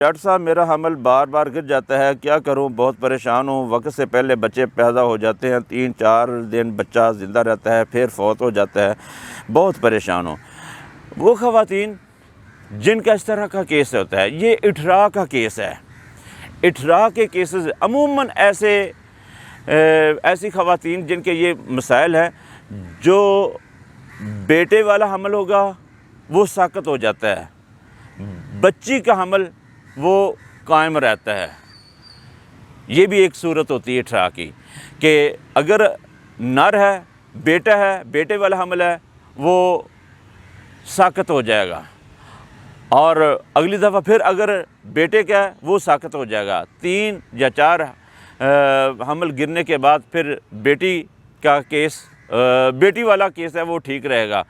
Doctor صاحب میرا حمل بار بار گر جاتا ہے، کیا کروں؟ بہت پریشان ہوں، وقت سے پہلے بچے پیدا ہو جاتے ہیں، 3-4 دن بچہ زندہ رہتا ہے پھر فوت ہو جاتا ہے، بہت پریشان ہوں۔ وہ خواتین جن کا اس طرح کا کیس ہوتا ہے، یہ اٹھرا کا کیس ہے۔ اٹھرا کے کیسز عموماً ایسی خواتین جن کے یہ مسائل ہیں، جو بیٹے والا حمل ہوگا وہ ساقط ہو جاتا ہے، بچی کا حمل وہ قائم رہتا ہے۔ یہ بھی ایک صورت ہوتی ہے اٹھرا کی، کہ اگر نر ہے، بیٹا ہے، بیٹے والا حمل ہے، وہ ساقط ہو جائے گا، اور اگلی دفعہ پھر اگر بیٹے کا ہے وہ ساقط ہو جائے گا۔ 3 یا 4 حمل گرنے کے بعد پھر بیٹی کا کیس، بیٹی والا کیس ہے وہ ٹھیک رہے گا۔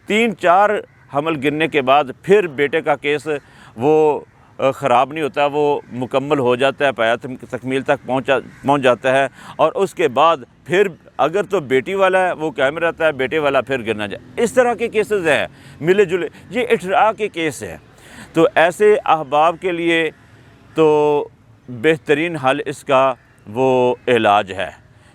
3-4 حمل گرنے کے بعد پھر بیٹے کا کیس وہ خراب نہیں ہوتا، وہ مکمل ہو جاتا ہے، پایا تکمیل تک پہنچ جاتا ہے، اور اس کے بعد پھر اگر تو بیٹی والا ہے وہ قائم رہتا ہے، بیٹے والا پھر گرنا جائے۔ اس طرح کے کیسز ہیں ملے جلے، یہ اٹھرا کے کیس ہیں۔ تو ایسے احباب کے لیے تو بہترین حل اس کا وہ علاج ہے،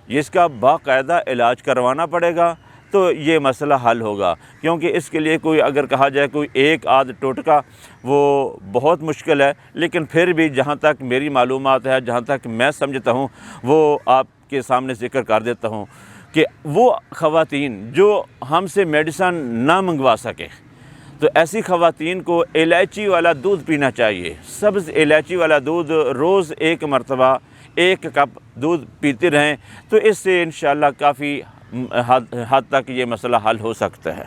اس کا باقاعدہ علاج کروانا پڑے گا تو یہ مسئلہ حل ہوگا، کیونکہ اس کے لیے کوئی اگر کہا جائے کوئی ایک آدھ ٹوٹکا وہ بہت مشکل ہے، لیکن پھر بھی جہاں تک میری معلومات ہے، جہاں تک میں سمجھتا ہوں، وہ آپ کے سامنے ذکر کر دیتا ہوں کہ وہ خواتین جو ہم سے میڈیسن نہ منگوا سکے، تو ایسی خواتین کو الائچی والا دودھ پینا چاہیے۔ سبز الائچی والا دودھ روز 1 مرتبہ 1 کپ دودھ پیتے رہیں، تو اس سے انشاءاللہ کافی حد تک یہ مسئلہ حل ہو سکتا ہے۔